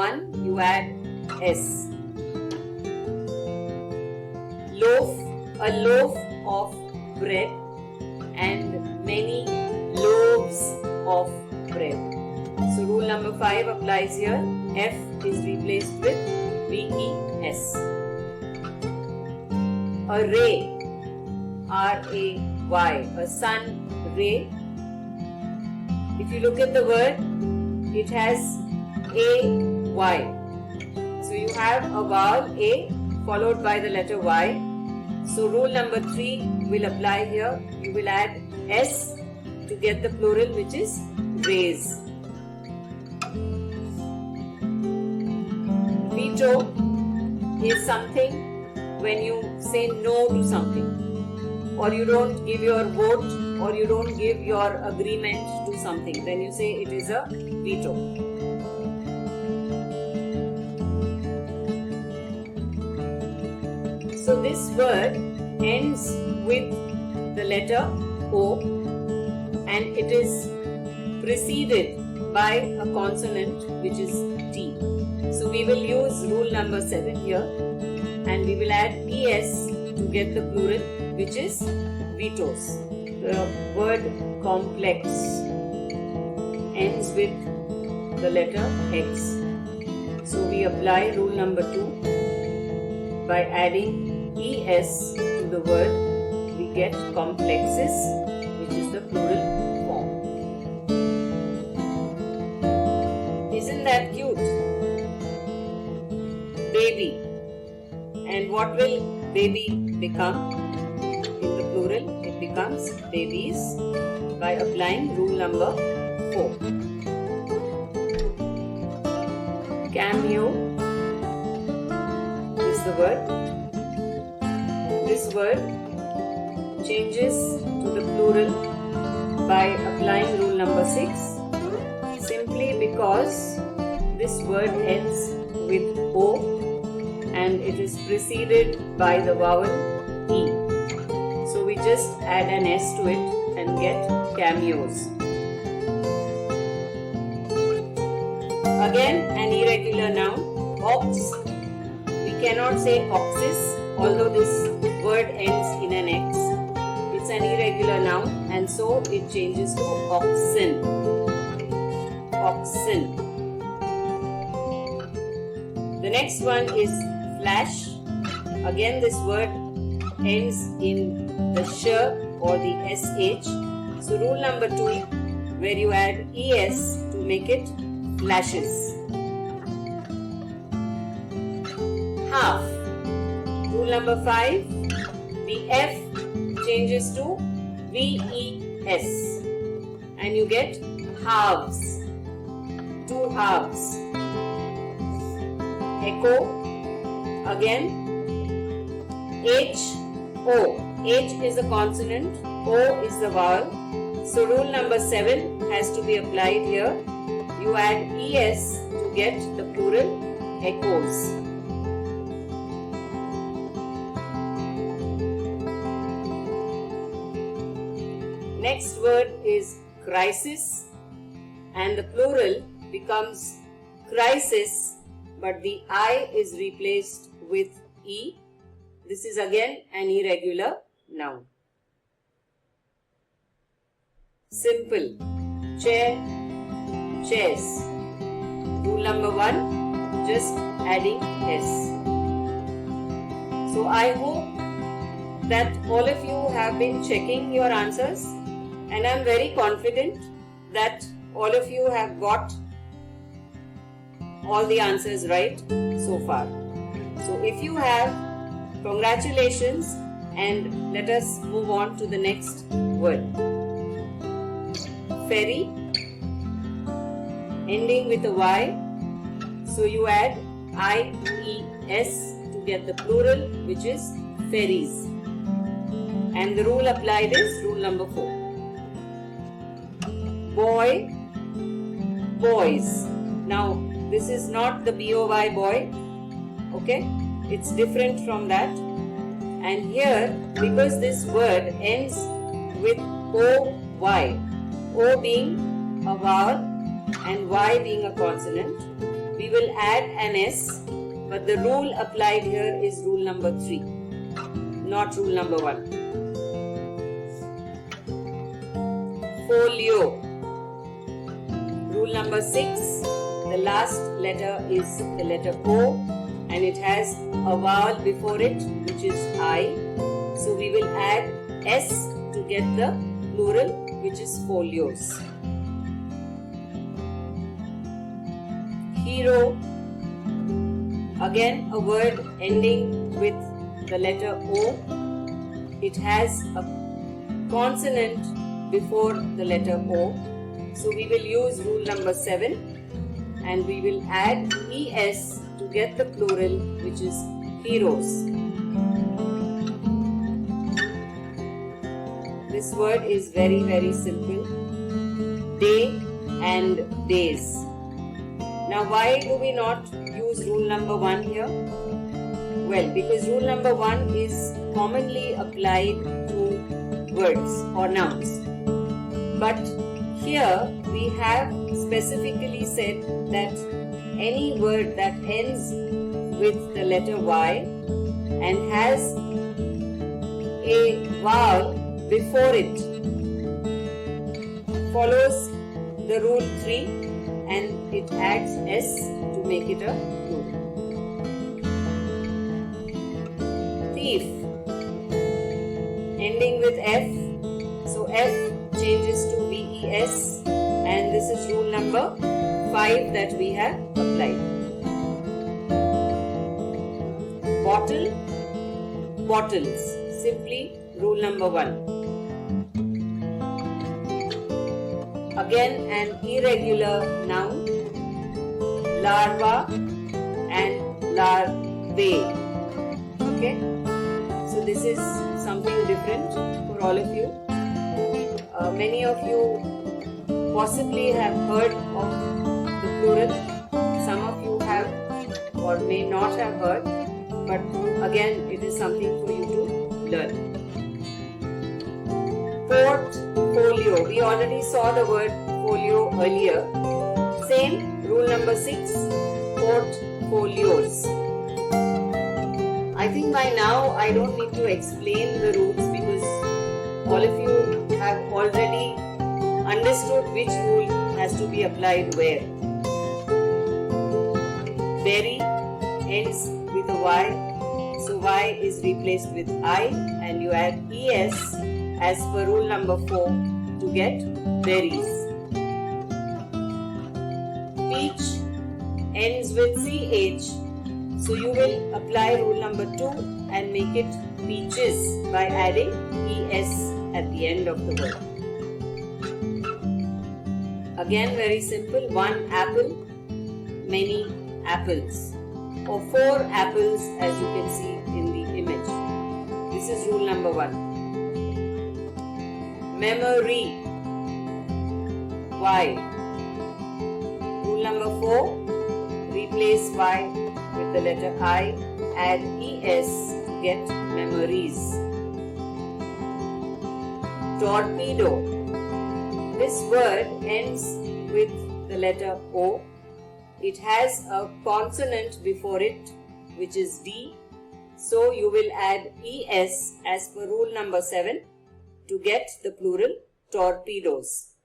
1, you add S. Loaf, a loaf of bread, and many loaves of bread. So rule number 5 applies here. F is replaced with VES. A ray, R-A-Y, a sun ray. If you look at the word, it has A-Y. So you have a vowel A followed by the letter Y. So rule number 3 will apply here. You will add S to get the plural, which is rays. Veto is something when you say no to something, or you don't give your vote, or you don't give your agreement to something. Then you say it is a veto. So this word ends with the letter O, and it is preceded by a consonant which is T. So we will use rule number 7 here, and we will add ES to get the plural, which is vetoes. The word complex ends with the letter X. So we apply rule number 2 by adding ES to the word. We get complexes, which is the plural form. Isn't that cute? Baby. And what will baby become in the plural? It becomes babies by applying rule number 4. Cameo is the word. This word changes to the plural by applying rule number 6, simply because this word ends with O and it is preceded by the vowel E. So we just add an S to it and get cameos. Again, an irregular noun, ox. We cannot say oxes, although this word ends in an X. It's an irregular noun, and so it changes to oxen. Oxen. The next one is flash. Again, this word ends in the sh or the sh. So rule number 2, where you add es to make it flashes. Half. Rule number 5, the F changes to VES and you get halves. 2 halves. Echo. Again, H-O. H is a consonant, O is the vowel. So rule number 7 has to be applied here. You add ES to get the plural echoes. Next word is crisis, and the plural becomes crisis, but the I is replaced with E. This is again an irregular noun. Simple. Chair, chairs. Rule number 1, just adding S. So I hope that all of you have been checking your answers, and I am very confident that all of you have got all the answers right so far. So if you have, congratulations, and let us move on to the next word. Ferry, ending with a Y. So you add IES to get the plural, which is ferries. And the rule applied is rule number 4. Boy, boys. Now, this is not the B-O-Y boy, okay? It's different from that. And here, because this word ends with O-Y, O being a vowel and Y being a consonant, we will add an S, but the rule applied here is rule number 3, not rule number 1. Folio. Rule number 6, the last letter is the letter O and it has a vowel before it, which is I. So we will add S to get the plural, which is folios. Hero. Again a word ending with the letter O. It has a consonant before the letter O. So we will use rule number 7 and we will add ES to get the plural, which is heroes. This word is very, very simple. Day and days. Now why do we not use rule number 1 here? Well, because rule number 1 is commonly applied to words or nouns. But here we have specifically said that any word that ends with the letter Y and has a vowel before it follows the rule 3 and it adds S to make it a plural. Thief. Ending with F. So F changes to VES and this is rule number 5 that we have applied. Bottle. Bottles. Simply rule number 1. Again an irregular noun, larva and larvae. Okay, so this is something different for all of you. Many of you possibly have heard of the plural. Some of you have or may not have heard, but again it is something for you to learn. Portfolio. We already saw the word folio earlier. Same, rule number 6, portfolios. I think by now I don't need to explain the rules because all of you have already understood which rule has to be applied where. Berry ends with a Y, so Y is replaced with I and you add ES as per rule number 4 to get berries. Peach ends with CH, so you will apply rule number 2 and make it peaches by adding ES at the end of the word. Again very simple, 1 apple, many apples, or 4 apples as you can see in the image. This is rule number 1. Memory. Y. Rule number 4. Replace Y with the letter I. Add ES to get memories. Torpedo. This word ends with the letter O. It has a consonant before it, which is D. So you will add ES as per rule number 7 to get the plural torpedoes.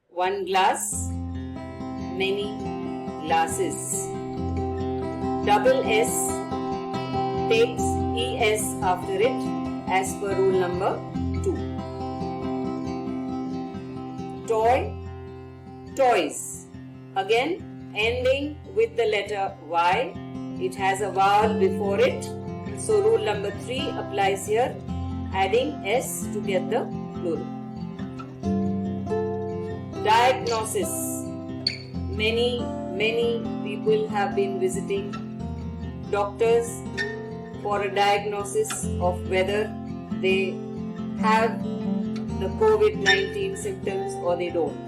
1 glass, many glasses. Double S takes ES after it as per rule number 2. Toy, toys. Again ending with the letter Y. It has a vowel before it. So rule number 3 applies here, adding S to get the plural. Diagnosis. Many people have been visiting doctors for a diagnosis of whether they have the COVID-19 symptoms or they don't.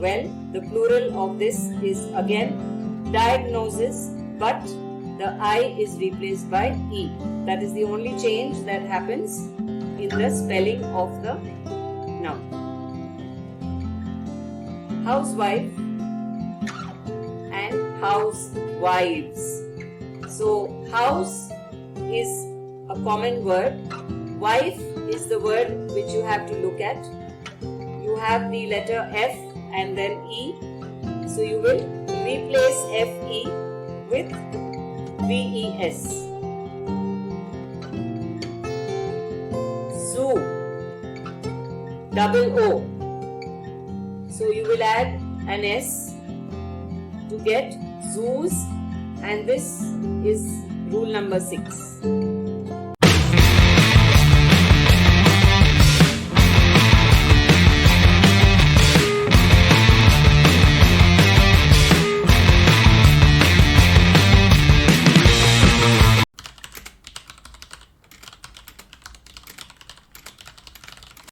Well, the plural of this is again diagnosis, but the I is replaced by E. That is the only change that happens in the spelling of the noun. housewife and housewives. So house is a common word. Wife is the word which you have to look at. You have the letter F and then E. So you will replace FE with VES. Zoo, double O. So you will add an S to get zoos, and this is rule number 6.